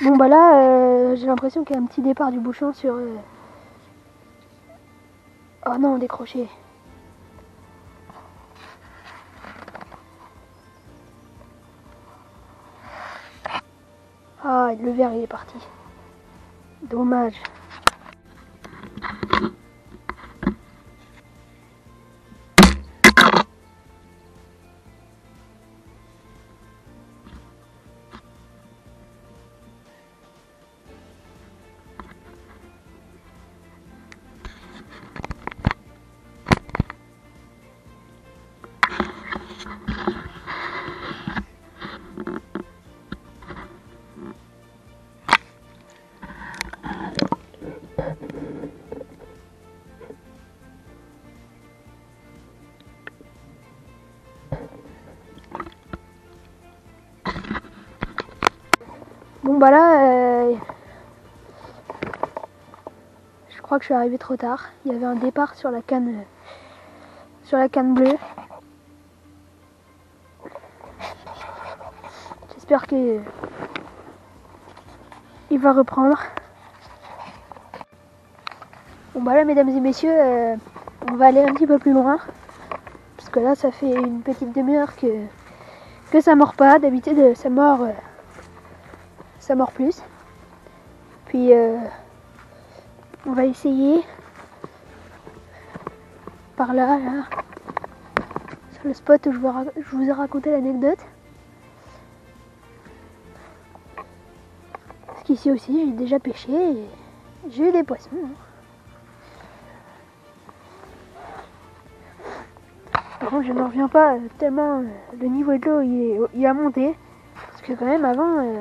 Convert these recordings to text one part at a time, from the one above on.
Bon bah là, j'ai l'impression qu'il y a un petit départ du bouchon sur... Oh non, décroché. Ah, le verre il est parti. Dommage. Bon bah là, je crois que je suis arrivé trop tard. Il y avait un départ sur la canne bleue. J'espère qu'il va reprendre. Bon bah là, mesdames et messieurs, on va aller un petit peu plus loin. Parce que là, ça fait une petite demi-heure que ça mord pas. D'habitude, ça mord plus. Puis on va essayer par là, sur le spot où je vous ai raconté l'anecdote. Parce qu'ici aussi j'ai déjà pêché et j'ai eu des poissons. Par contre je n'en reviens pas tellement le niveau de l'eau il a monté. Parce que quand même avant, je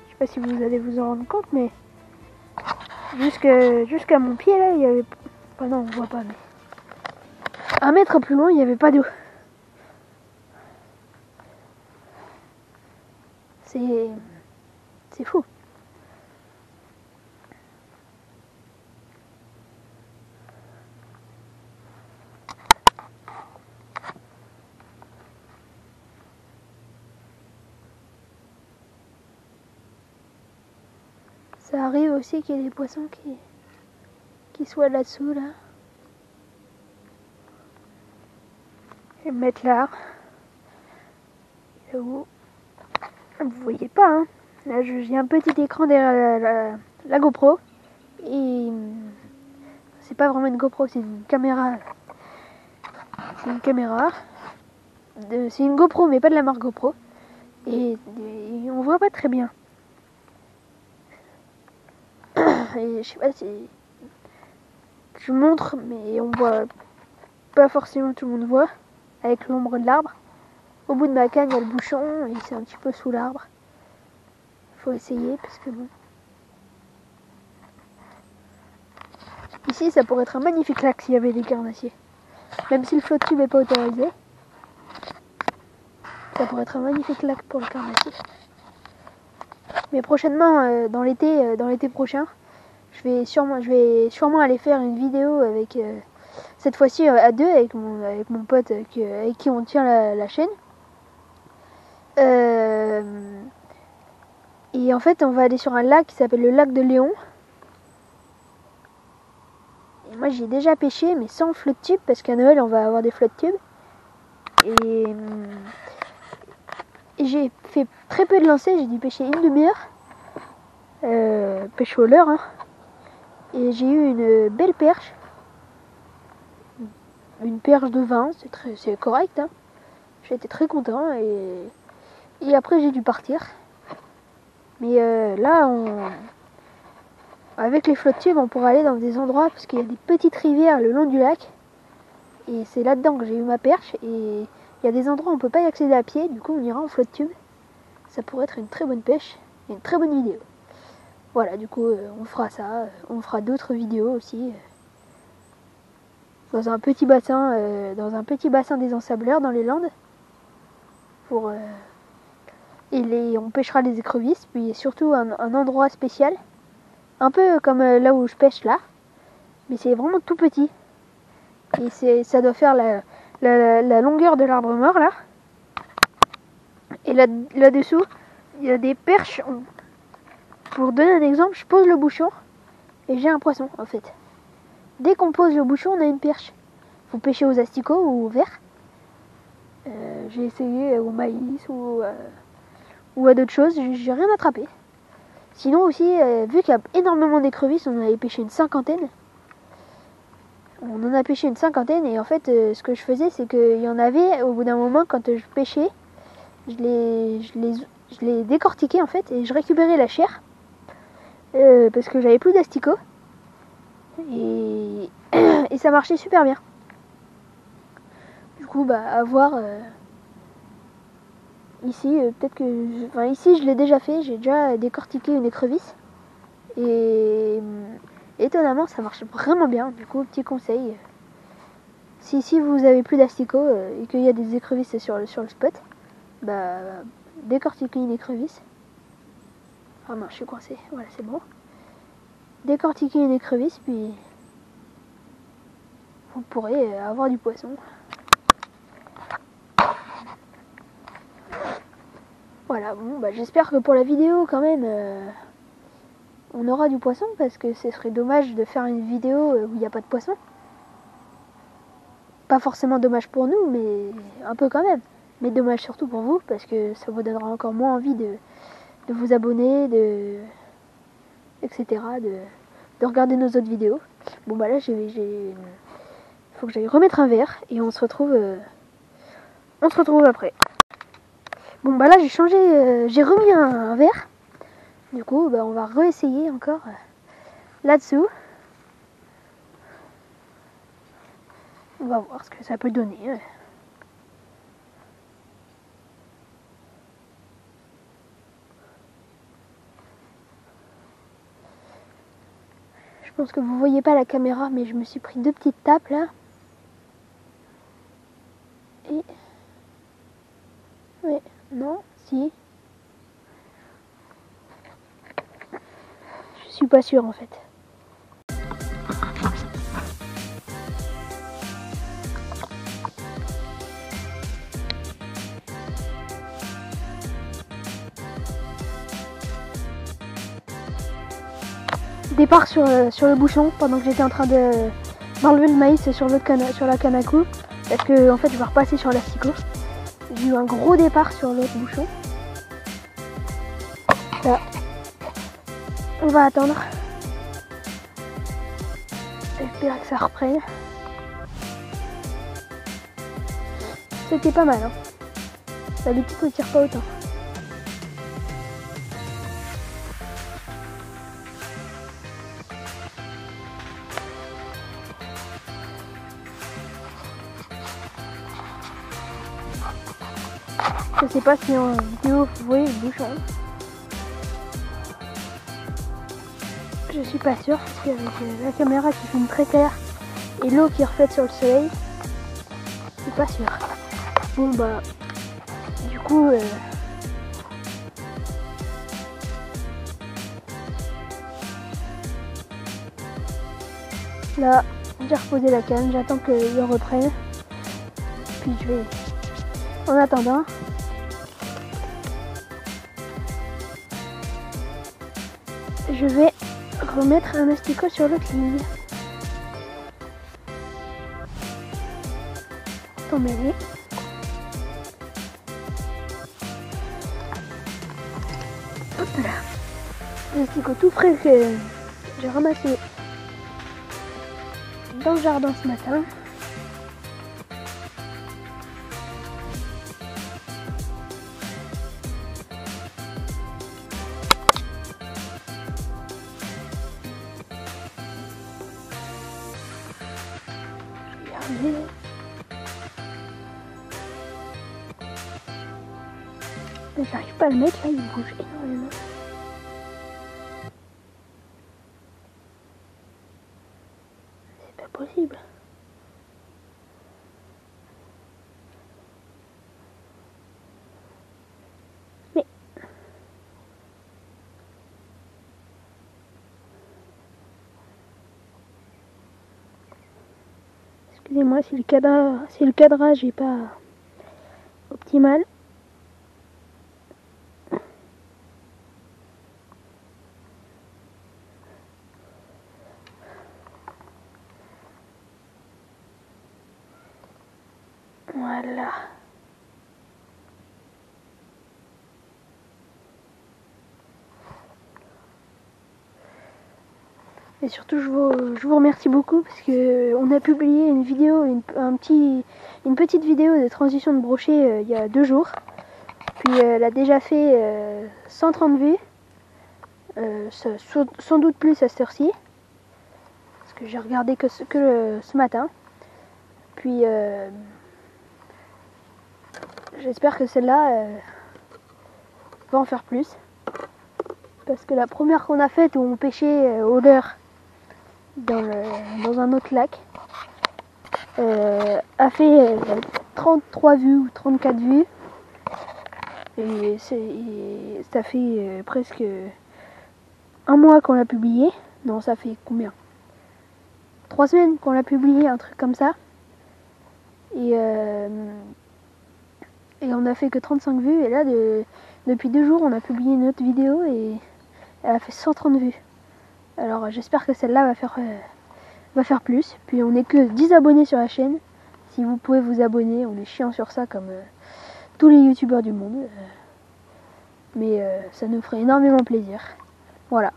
sais pas si vous allez vous en rendre compte, mais jusqu'à mon pied là, il y avait... Oh non, on voit pas, mais... 1 mètre plus loin, il n'y avait pas d'eau. C'est fou. Ça arrive aussi qu'il y ait des poissons qui soient là-dessous, là. Je vais me mettre là. Vous voyez pas, hein. Là, j'ai un petit écran derrière la GoPro. Et c'est pas vraiment une GoPro, c'est une caméra. C'est une caméra. C'est une GoPro, mais pas de la marque GoPro. Et on voit pas très bien. Et je sais pas si je montre, mais on voit pas forcément, tout le monde voit, avec l'ombre de l'arbre. Au bout de ma canne, il y a le bouchon et c'est un petit peu sous l'arbre. Faut essayer parce que bon. Ici, ça pourrait être un magnifique lac s'il y avait des carnassiers. Même si le flotte tube n'est pas autorisé, ça pourrait être un magnifique lac pour le carnassier. Mais prochainement, dans l'été prochain, je vais sûrement aller faire une vidéo avec cette fois-ci à deux avec mon pote avec qui on tient la chaîne. Et en fait, on va aller sur un lac qui s'appelle le lac de Léon. Et moi, j'ai déjà pêché, mais sans flotte tube, parce qu'à Noël, on va avoir des flotte tubes. Et j'ai fait très peu de lancers, j'ai dû pêcher une demi-heure. Pêche au leurre, hein. Et j'ai eu une belle perche. Une perche de 20, c'est correct, hein. J'étais très content et après j'ai dû partir. Mais là, avec les flotte tubes, on pourra aller dans des endroits parce qu'il y a des petites rivières le long du lac. Et c'est là-dedans que j'ai eu ma perche. Et il y a des endroits où on peut pas y accéder à pied. Du coup, on ira en flotte tube. Ça pourrait être une très bonne pêche et une très bonne vidéo. Voilà, du coup, on fera ça. On fera d'autres vidéos aussi. Dans un petit bassin des ensableurs dans les Landes. On pêchera les écrevisses, puis surtout un endroit spécial. Un peu comme là où je pêche là. Mais c'est vraiment tout petit. Et ça doit faire la longueur de l'arbre mort là. Et là-dessous, il y a des perches. pour donner un exemple, je pose le bouchon et j'ai un poisson en fait. Dès qu'on pose le bouchon, on a une perche. Faut pêcher aux asticots ou au verre. J'ai essayé au maïs ou à d'autres choses, j'ai rien attrapé. Sinon aussi, vu qu'il y a énormément d'écrevisses, on en avait pêché une cinquantaine. On en a pêché une cinquantaine et en fait, ce que je faisais, c'est qu'il y en avait, au bout d'un moment, quand je pêchais, je les décortiquais en fait et je récupérais la chair parce que j'avais plus d'asticots et, et ça marchait super bien. Du coup, bah, à voir ici, peut-être que. Enfin, ici, je l'ai déjà fait, j'ai déjà décortiqué une écrevisse et étonnamment, ça marche vraiment bien. Du coup, petit conseil. Si vous avez plus d'asticots et qu'il y a des écrevisses sur le spot, bah décortiquez une écrevisse. Ah mince, je suis coincé. Voilà, c'est bon. Décortiquez une écrevisse, puis vous pourrez avoir du poisson. Voilà, bon, bah j'espère que pour la vidéo, quand même, on aura du poisson, parce que ce serait dommage de faire une vidéo où il n'y a pas de poisson. Pas forcément dommage pour nous, mais un peu quand même. Mais dommage surtout pour vous, parce que ça vous donnera encore moins envie de vous abonner, etc. De regarder nos autres vidéos. Bon bah là, il faut que j'aille remettre un verre, et on se retrouve après. Bon bah là, j'ai remis un verre. Du coup, bah, on va réessayer encore là-dessous. On va voir ce que ça peut donner. Je pense que vous voyez pas la caméra, mais je me suis pris 2 petites tapes là. Et... ouais, non, si. Je suis pas sûre en fait. Départ sur le bouchon pendant que j'étais en train d'enlever le maïs sur la canne à coups, parce que en fait je vais repasser sur l'asticot. J'ai eu un gros départ sur l'autre bouchon. Là, on va attendre. J'espère que ça reprenne. C'était pas mal, hein. D'habitude on tire pas autant. Je sais pas si en vidéo vous voyez le bouchon. Je suis pas sûre parce qu'avec la caméra qui filme très clair et l'eau qui reflète sur le soleil, je suis pas sûre. Bon bah du coup là j'ai reposé la canne, j'attends qu'il reprenne. Puis je vais en attendant. Je vais remettre un asticot sur l'autre ligne. Emmêlé. Hop là. Un asticot tout frais que j'ai ramassé dans le jardin ce matin. Mais j'arrive pas à le mettre, là il bouge énormément. C'est pas possible. Mais excusez-moi si le cadrage est pas optimal. Voilà. Et surtout, je vous remercie beaucoup parce que on a publié une vidéo, une petite vidéo de transition de brochet il y a 2 jours. Puis elle a déjà fait 130 vues. Sans doute plus à cette heure-ci. Parce que j'ai regardé que ce matin. Puis j'espère que celle-là va en faire plus. Parce que la première qu'on a faite où on pêchait au leurre dans un autre lac a fait 33 vues ou 34 vues. Et ça fait presque 1 mois qu'on l'a publié. Non, ça fait combien? 3 semaines qu'on l'a publié, un truc comme ça. Et on a fait que 35 vues. Et là, depuis 2 jours, on a publié une autre vidéo et elle a fait 130 vues. Alors j'espère que celle-là va faire plus. Puis on n'est que 10 abonnés sur la chaîne. Si vous pouvez vous abonner, on est chiant sur ça comme tous les youtubeurs du monde. Mais ça nous ferait énormément plaisir. Voilà.